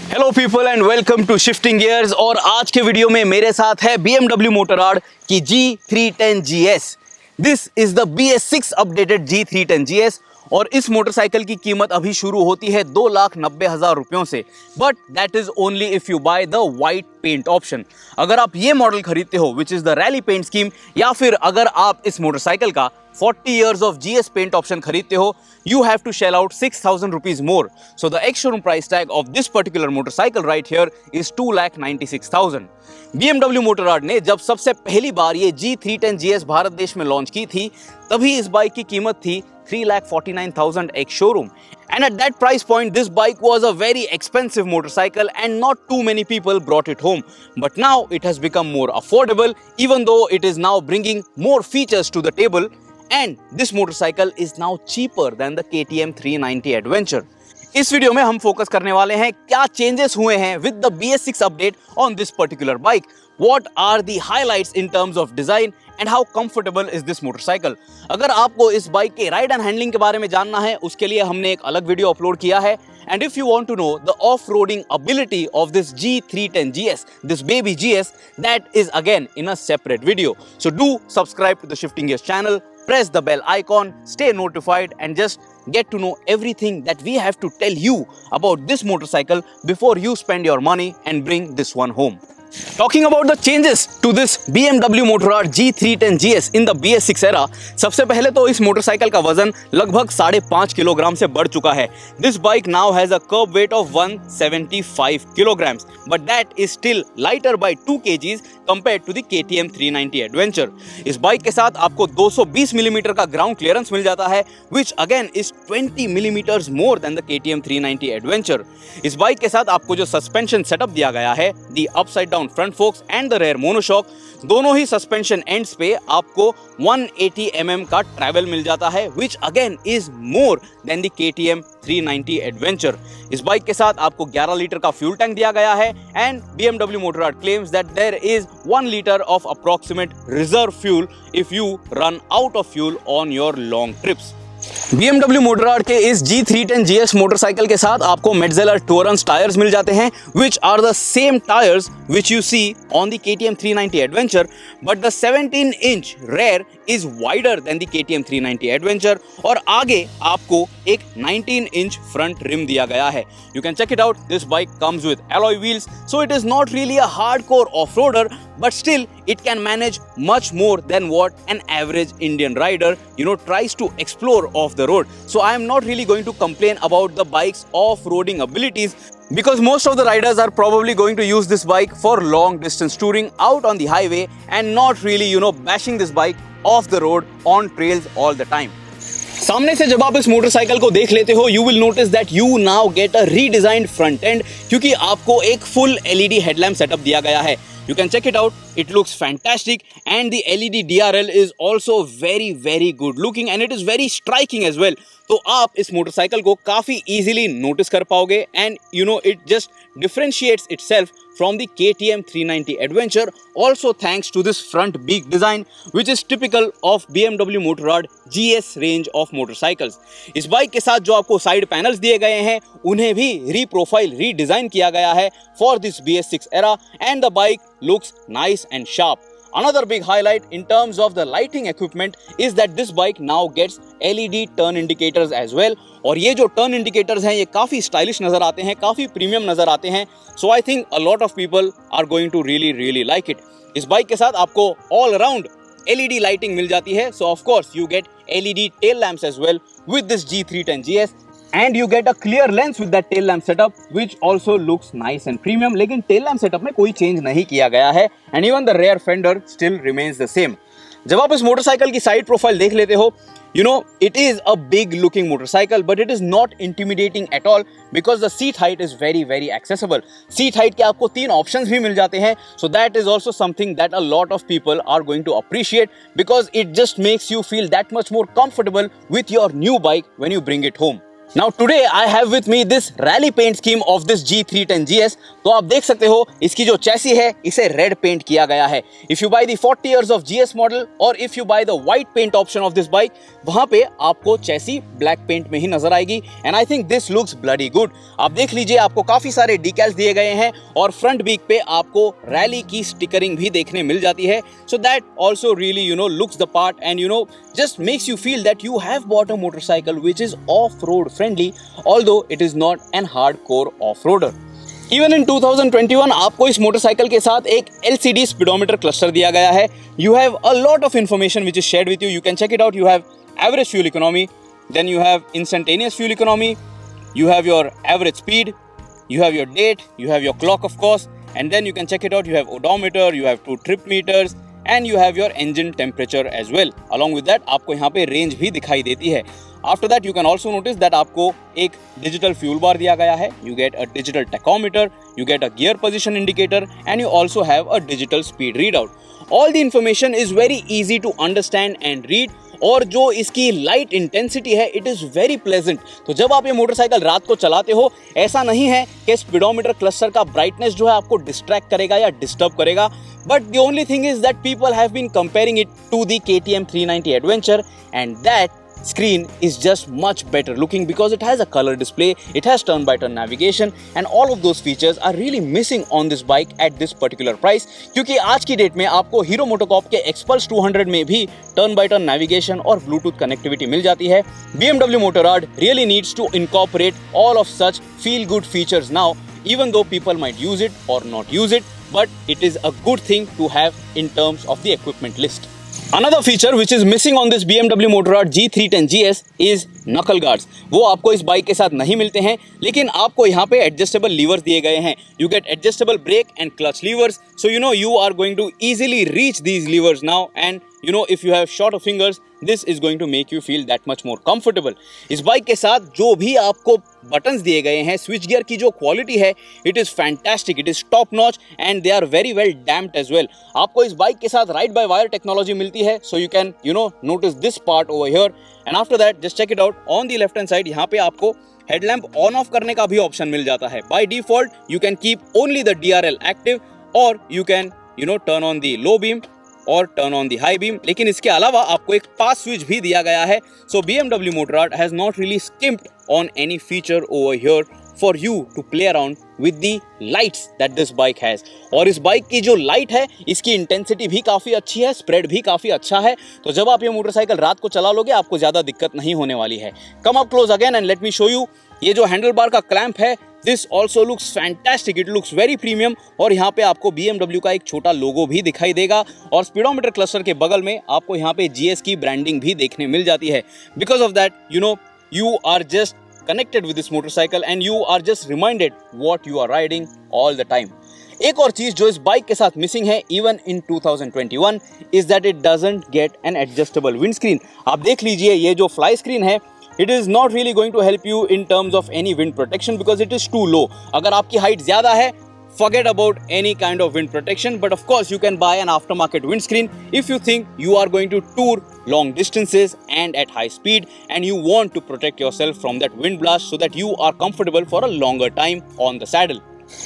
Hello people and welcome to shifting gears. और आज के वीडियो में मेरे साथ है BMW मोटोरॉड की G310 GS। This is the BS6 updated G310 GS और इस मोटरसाइकिल की कीमत अभी शुरू होती है 2,90,000 रुपयों से, but that is only if you buy the white paint option. अगर आप ये मॉडल खरीदते हो which is the rally paint scheme, या फिर अगर आप इस मोटरसाइकिल का 40 years of GS paint option खरीदते हो, you have to shell out 6,000 rupees more. So the ex-showroom price tag of this particular motorcycle right here is 2,96,000. BMW मोटोरॉड ने जब सबसे पहली बार ये G310 GS भारत देश में लॉन्च की थी, तभी इस बाइक की कीमत थी 3,49,000 ex-showroom. And at that price point, this bike was a very expensive motorcycle and not too many people brought it home. But now it has become more affordable, even though it is now bringing more features to the table. And this motorcycle is now cheaper than the KTM 390 Adventure. इस video में हम focus करने वाले हैं क्या changes हुए हैं with the BS6 update on this particular bike, what are the highlights in terms of design and how comfortable is this motorcycle. अगर आपको इस बाइक के राइड एंड हैंडलिंग के बारे में जानना है, उसके लिए हमने एक अलग वीडियो अपलोड किया है। And if you want to know the off-roading ability of this G310 GS, this baby GS, that is again in a separate video. So do subscribe to the Shifting Gears channel, press the bell icon, stay notified and just get to know everything that we have to tell you about this motorcycle before you spend your money and bring this one home. Talking about the changes to this BMW मोटोरॉड G310 GS in the BS6 era, सबसे पहले तो इस motorcycle का वजन लगभग 5.5 kilogram से बढ़ चुका है। This bike now has a curb weight of 175 kilograms, but that is still lighter by 2 kgs compared to the KTM 390 Adventure. इस बाइक के साथ आपको 220 मिलीमीटर का ग्राउंड क्लियरेंस मिल जाता है, which again is 20 millimeters more than the KTM 390 Adventure. इस bike के साथ आपको जो सस्पेंशन सेटअप दिया गया है, the upside down front forks and the rear monoshock, दोनों ही सस्पेंशन एंड्स पे आपको 180 mm का ट्रैवल मिल जाता है, which again is more than the KTM 390 Adventure. इस बाइक के साथ आपको 11 लीटर का फ्यूल टैंक दिया गया है and BMW मोटोरॉड claims that there is 1 liter of approximate reserve fuel if you run out of fuel on your long trips. BMW मोटोरॉड के इस G310 GS मोटरसाइकिल के साथ आपको मेटजेलर टोरेंस टायर्स मिल जाते हैं, which are the same tires which you see on the KTM 390 Adventure, but the 17-inch rear is wider than the KTM 390 Adventure और आगे आपको एक 19-inch front rim दिया गया है. You can check it out. This bike comes with alloy wheels, so it is not really a hardcore off-roader, but still it can manage much more than what an average Indian rider tries to explore off the road. So I am not really going to complain about the bike's off-roading abilities, because most of the riders are probably going to use this bike for long distance touring out on the highway and not really bashing this bike off the road on trails all the time. सामने से जब आप इस motorcycle को देख लेते हो, you will notice that you now get a redesigned front end, क्योंकि आपको एक फुल LED हेडलैम्प सेटअप दिया गया है. You can check it out. It looks fantastic and the LED DRL is also very very good looking and it is very striking as well. तो आप इस motorcycle को काफ़ी easily notice कर पाओगे and it just differentiates itself from the KTM 390 Adventure, also thanks to this front beak design which is typical of BMW मोटोरॉड GS range of motorcycles. इस bike के साथ जो आपको साइड पैनल्स दिए गए हैं, उन्हें भी रीप्रोफाइल रीडिजाइन किया गया है for this BS6 era and the bike looks nice and sharp. Another big highlight in terms of the lighting equipment is that this bike now gets LED turn indicators as well. और ये जो turn indicators हैं, ये काफ़ी stylish नज़र आते हैं, काफ़ी प्रीमियम नज़र आते हैं. So I think a lot of people are going to really like it. इस बाइक के साथ आपको ऑल अराउंड LED लाइटिंग मिल जाती है. So of course you get LED tail lamps as well with this G310 GS. And you get a clear lens with that tail lamp setup, which also looks nice and premium. लेकिन tail lamp setup में कोई change नहीं किया गया है and even the rear fender still remains the same. जब आप इस मोटरसाइकिल की साइड प्रोफाइल देख लेते हो, it is a big looking motorcycle, but it is not intimidating at all because the seat height is very very accessible. Seat height के आपको 3 options भी मिल जाते हैं, so that is also something that a lot of people are going to appreciate because it just makes you feel that much more comfortable with your new bike when you bring it home. Now today I have with me this rally paint scheme of this G310GS। तो आप देख सकते हो इसकी जो chassis है इसे red paint किया गया है। If you buy the 40 years of GS model or if you buy the white paint option of this bike, वहां पे आपको चैसी ब्लैक पेंट में ही नजर आएगी and I think this looks bloody good। आप देख लीजिए, आपको काफी सारे डिकैल्स दिए गए हैं और फ्रंट बीक पे आपको रैली की स्टिकरिंग भी देखने मिल जाती है। So that also really looks the part and just makes you feel that you have bought a motorcycle which is off-road friendly, although it is not an hardcore off-roader। Even in 2021 आपको इस motorcycle के साथ एक LCD speedometer cluster दिया गया है। You have a lot of information which is shared with you. You can check it out. You have average fuel economy, then you have instantaneous fuel economy, you have your average speed, you have your date, you have your clock of course, and then you can check it out. You have odometer, you have 2 trip meters, and you have your engine temperature as well। Along with that आपको यहाँ पे range भी दिखाई देती है। After that you can also notice that आपको एक digital fuel bar दिया गया है। You get a digital tachometer, you get a gear position indicator, and you also have a digital speed readout। All the information is very easy to understand and read। और जो इसकी light intensity है it is very pleasant. तो जब आप ये motorcycle रात को चलाते हो, ऐसा नहीं है कि स्पीडोमीटर क्लस्टर का ब्राइटनेस जो है आपको डिस्ट्रैक्ट करेगा या डिस्टर्ब करेगा, but the only thing is that people have been comparing it to the KTM 390 adventure and that screen is just much better looking because it has a color display, it has turn by turn navigation, and all of those features are really missing on this bike at this particular price। क्योंकि आज की date में आपको hero MotoCorp के Xpulse 200 में भी turn by turn navigation और Bluetooth connectivity मिल जाती है। BMW Motorrad really needs to incorporate all of such feel good features now, even though people might use it or not use it, but it is a good thing to have in terms of the equipment list। Another feature which is missing on this BMW Motorrad G310GS is knuckle guards। वो आपको इस bike के साथ नहीं मिलते हैं, लेकिन आपको यहाँ पे एडजस्टेबल लीवर्स दिए गए हैं। You get adjustable brake and clutch levers, so you are going to easily reach these levers now, and if you have shorter fingers, this is going to make you feel that much more comfortable। इस bike के साथ जो भी आपको buttons दिए गए हैं, switch gear की जो क्वालिटी है it is fantastic, it is top notch and they are very well damped as well. आपको इस बाइक के साथ राइड बाय वायर टेक्नोलॉजी मिलती है, so you can notice this part over here and after that just check it out. On the left hand side यहाँ पे आपको headlamp on off करने का भी ऑप्शन मिल जाता है। By default you can keep only the DRL active और you can turn on the low beam और turn on the high beam, लेकिन इसके अलावा आपको एक पास स्विच भी दिया गया है। So BMW Motorrad has not really skimped on any feature over here for you to play around with the lights that this bike has. और इस बाइक की जो लाइट है इसकी इंटेंसिटी भी काफ़ी अच्छी है, स्प्रेड भी काफ़ी अच्छा है। तो जब आप ये मोटरसाइकिल रात को चला लोगे आपको ज़्यादा दिक्कत नहीं होने वाली है। कम up close again and let me show you. ये जो हैंडल बार का क्लैंप है this also looks fantastic, it looks very premium. और यहाँ पे आपको BMW का एक छोटा लोगो भी दिखाई देगा और स्पीडोमीटर क्लस्टर के बगल में आपको यहाँ पे GS की ब्रांडिंग भी देखने मिल जाती है। Because of that you are just connected with this motorcycle and you are just reminded what you are riding all the time। एक और चीज जो इस बाइक के साथ मिसिंग है even in 2021 is that it doesn't get an adjustable wind screen. आप देख लीजिए ये जो फ्लाई स्क्रीन है it is not really going to help you in terms of any wind protection because it is too low। अगर आपकी height ज्यादा है forget about any kind of wind protection, but of course you can buy an aftermarket windscreen if you think you are going to tour long distances and at high speed and you want to protect yourself from that wind blast so that you are comfortable for a longer time on the saddle।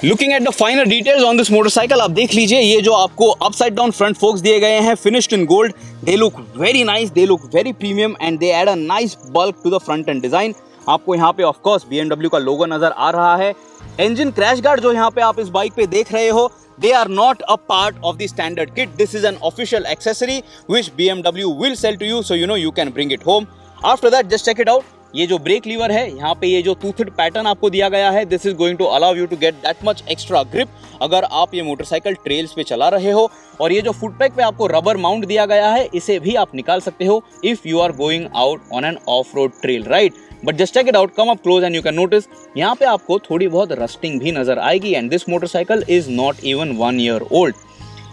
Looking at the finer details on this motorcycle, आप देख लीजिए ये जो आपको upside down front forks दिए गए हैं finished in gold, they look very nice, they look very premium and they add a nice bulk to the front end design। आपको यहाँ पे of course BMW का लोगो नजर आ रहा है। इंजन क्रैश गार्ड जो यहाँ पे आप इस बाइक पे देख रहे हो they are not a part of the standard kit, this is an official accessory which BMW will sell to you, so you can bring it home। After that just check it out। ये जो brake lever है यहाँ पे ये जो टूथड pattern आपको दिया गया है this is going to allow you to get that much extra grip अगर आप ये मोटरसाइकिल ट्रेल्स पे चला रहे हो। और ये जो फुट पैक पे आपको रबर माउंट दिया गया है इसे भी आप निकाल सकते हो if you are going out on an off road trail ride. But just check it out, come up close and you can notice यहाँ पे आपको थोड़ी बहुत रस्टिंग भी नजर आएगी and this motorcycle is not even 1 year old।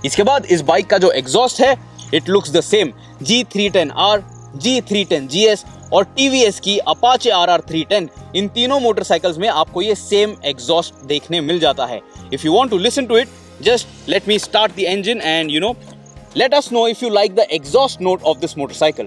इसके बाद इस बाइक का जो एग्जॉस्ट है it looks the same. G310R, G310GS और TVS की Apache RR 310 इन तीनों मोटरसाइकिल्स में आपको ये सेम एग्जॉस्ट देखने मिल जाता है। If you want to listen to it just let me start the engine and let us know if you like the exhaust note of this motorcycle।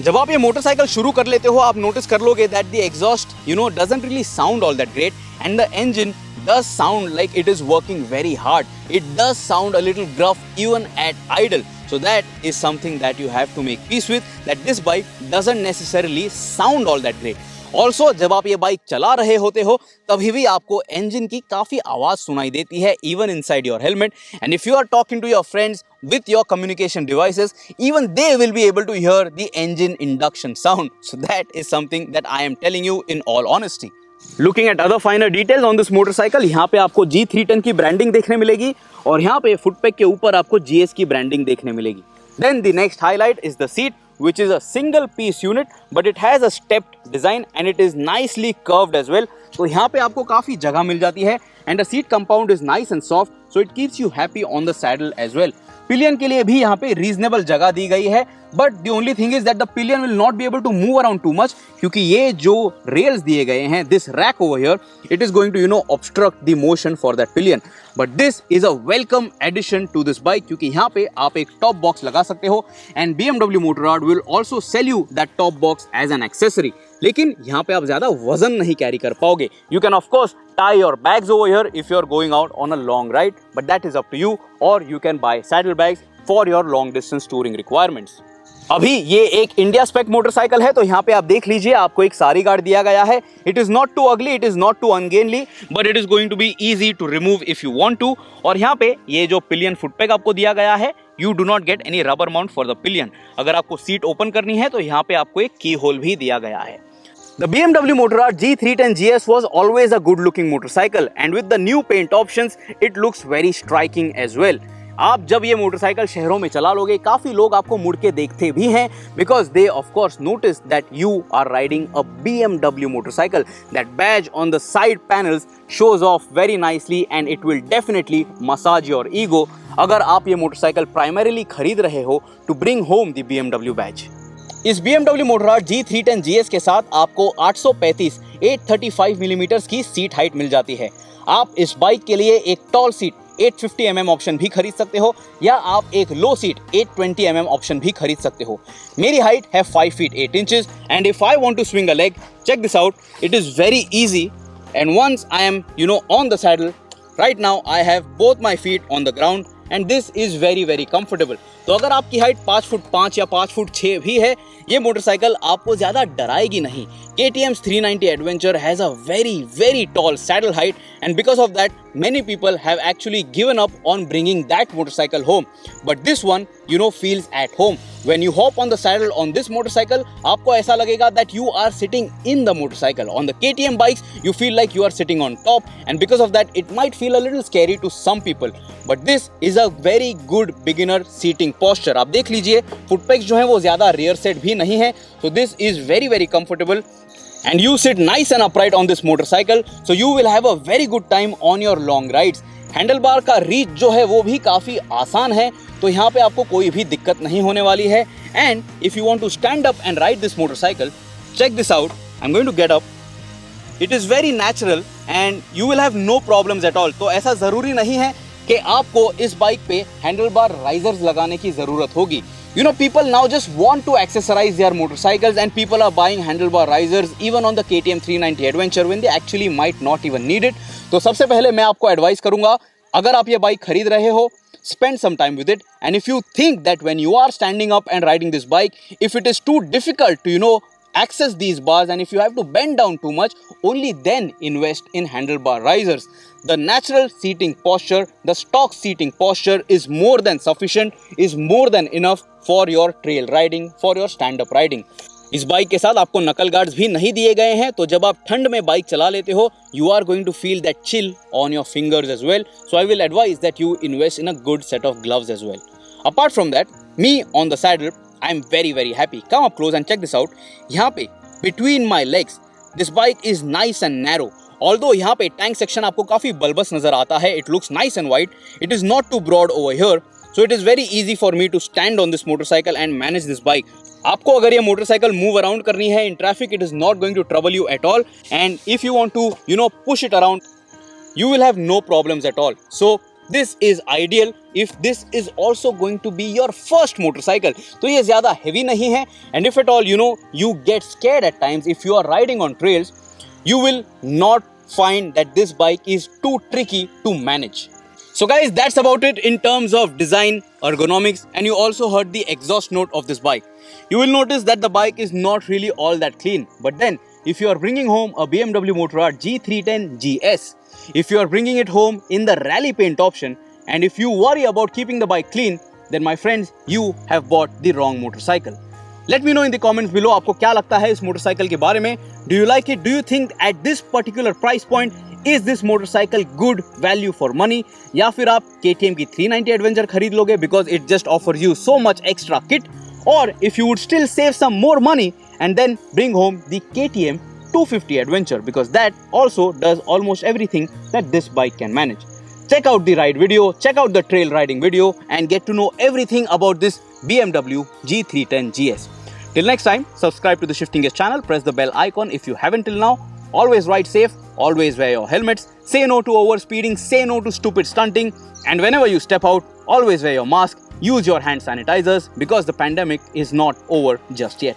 जब आप ये मोटरसाइकिल शुरू कर लेते हो आप नोटिस कर लोगे that the exhaust doesn't really sound all that great and the engine does sound like it is working very hard. It does sound a little gruff even at idle. So that is something that you have to make peace with, that this bike doesn't necessarily sound all that great. Also जब आप ये bike चला रहे होते हो तभी भी आपको engine की काफ़ी आवाज़ सुनाई देती है even inside your helmet. And if you are talking to your friends with your communication devices, even they will be able to hear the engine induction sound. So that is something that I am telling you in all honesty. Looking at other finer details on this motorcycle, यहाँ पे आपको G310 की branding देखने मिलेगी और यहाँ पे फुटपैक के ऊपर आपको GS की ब्रांडिंग देखने मिलेगी. Then the next highlight is the seat, which is a single piece unit, but it has a stepped design and it is nicely curved as well. तो यहाँ पे आपको काफ़ी जगह मिल जाती है and the seat compound is nice and soft, so it keeps you happy on the saddle as well. Pillion के लिए भी यहाँ पे रीजनेबल जगह दी गई है, but the only thing is that the pillion will not be able to move around too much, क्योंकि ये जो रेल्स दिए गए हैं, this rack over here, it is going to obstruct the motion for that pillion. But this is a welcome addition to this bike, क्योंकि यहाँ पे आप एक टॉप बॉक्स लगा सकते हो and BMW Motorrad will also sell you that top box as an accessory. लेकिन यहाँ पे आप ज्यादा वजन नहीं कैरी कर पाओगे. You can of course tie your bags over here if you are going out on a long ride, but that is up to you, or you can buy saddle bags for your long distance touring requirements. अभी ये एक India spec motorcycle है, तो यहाँ पे आप देख लीजिए आपको एक सारी गार्ड दिया गया है. It is not too ugly, it is not too ungainly, but it is going to be easy to remove if you want to. और यहाँ पे ये जो पिलियन फुटपैक आपको दिया गया है, you do not get any rubber mount for the pillion. अगर आपको सीट ओपन करनी है तो यहाँ पे आपको एक की होल भी दिया गया है. The BMW Motorrad G310 GS was always a good looking motorcycle, and with the new paint options it looks very striking as well. आप जब ये मोटरसाइकिल शहरों में चला लोगे काफ़ी लोग आपको मुड़ के देखते भी हैं, because they of course notice that you are riding a BMW motorcycle. That badge on the side panels shows off very nicely and it will definitely massage your ego अगर आप ये मोटरसाइकिल primarily खरीद रहे हो to bring home the BMW badge. इस BMW मोटोरॉड G310 GS के साथ आपको 835 835 मिलीमीटर की सीट हाइट मिल जाती है. आप इस बाइक के लिए एक टॉल सीट 850 mm ऑप्शन भी खरीद सकते हो, या आप एक लो सीट 820 mm ऑप्शन भी खरीद सकते हो. मेरी हाइट है 5 feet 8 inches and if I want to swing a leg, check this out, it is very easy. And once I am on the saddle, right now I have both my feet on the ground and this is very very comfortable. तो अगर आपकी height 5 foot 5 या 5 foot 6 भी है, ये motorcycle आपको ज़्यादा डराएगी नहीं. KTM's 390 Adventure has a very tall saddle height, and because of that many people have actually given up on bringing that motorcycle home. But this one feels at home. When you hop on the saddle on this motorcycle, आपको ऐसा लगेगा that you are sitting in the motorcycle. On the KTM bikes, you feel like you are sitting on top, and because of that, it might feel a little scary to some people. But this is a very good beginner seating posture. आप देख लीजिए फुटपैक्स जो है वो ज़्यादा rear set भी नहीं है, so this is very comfortable. And you sit nice and upright on this motorcycle, so you will have a very good time on your long rides. Handle bar का रीच जो है वो भी काफ़ी आसान है, तो यहाँ पे आपको कोई भी दिक्कत नहीं होने वाली है. And if you want to stand up and ride this motorcycle, check this out. I am going to get up. It is very natural and you will have no problems at all. तो ऐसा ज़रूरी नहीं है कि आपको इस bike पे handle bar risers लगाने की ज़रूरत होगी. People now just want to accessorize their motorcycles and people are buying handlebar risers even on the KTM 390 Adventure when they actually might not even need it. तो सबसे पहले मैं आपको एडवाइस करूंगा, अगर आप ये बाइक खरीद रहे हो, spend some time with it, and if you think that when you are standing up and riding this bike, if it is too difficult to access these bars and if you have to bend down too much, only then invest in handlebar risers. The natural seating posture, the stock seating posture is more than sufficient, is more than enough for your trail riding, for your stand-up riding. इस bike के साथ आपको नकल guards भी नहीं दिए गए हैं, तो जब आप ठंड में बाइक चला लेते हो, you are going to feel that chill on your fingers as well. So I will advise that you invest in a good set of gloves as well. Apart from that, me on the saddle, I am very happy. Come up close and check this out. यहाँ पे between my legs, this bike is nice and narrow. Although यहाँ पे tank section आपको काफ़ी bulbs नज़र आता है, it looks nice and wide. It is not too broad over here, so it is very easy for me to stand on this motorcycle and manage this bike. आपको अगर ये motorcycle move around करनी है in traffic, it is not going to trouble you at all. And if you want to, push it around, you will have no problems at all. So this is ideal if this is also going to be your first motorcycle. तो ये ज़्यादा heavy नहीं है, and if at all you get scared at times if you are riding on trails, you will not find that this bike is too tricky to manage. So guys, that's about it in terms of design, ergonomics, and you also heard the exhaust note of this bike. You will notice that the bike is not really all that clean, but then if you are bringing home a BMW Motorrad G310 GS, if you are bringing it home in the rally paint option, and if you worry about keeping the bike clean, then my friends, you have bought the wrong motorcycle. Let me know in the comments below आपको क्या लगता है इस motorcycle के बारे में. Do you like it? Do you think at this particular price point is this motorcycle good value for money? या फिर आप KTM की 390 Adventure खरीद लोगे because it just offers you so much extra kit? Or if you would still save some more money and then bring home the KTM 250 Adventure because that also does almost everything that this bike can manage. Check out the ride video, check out the trail riding video and get to know everything about this BMW G310 GS. Till next time, subscribe to the Shifting Gears channel, press the bell icon if you haven't till now. Always ride safe, always wear your helmets, say no to overspeeding, say no to stupid stunting, and whenever you step out, always wear your mask, use your hand sanitizers because the pandemic is not over just yet.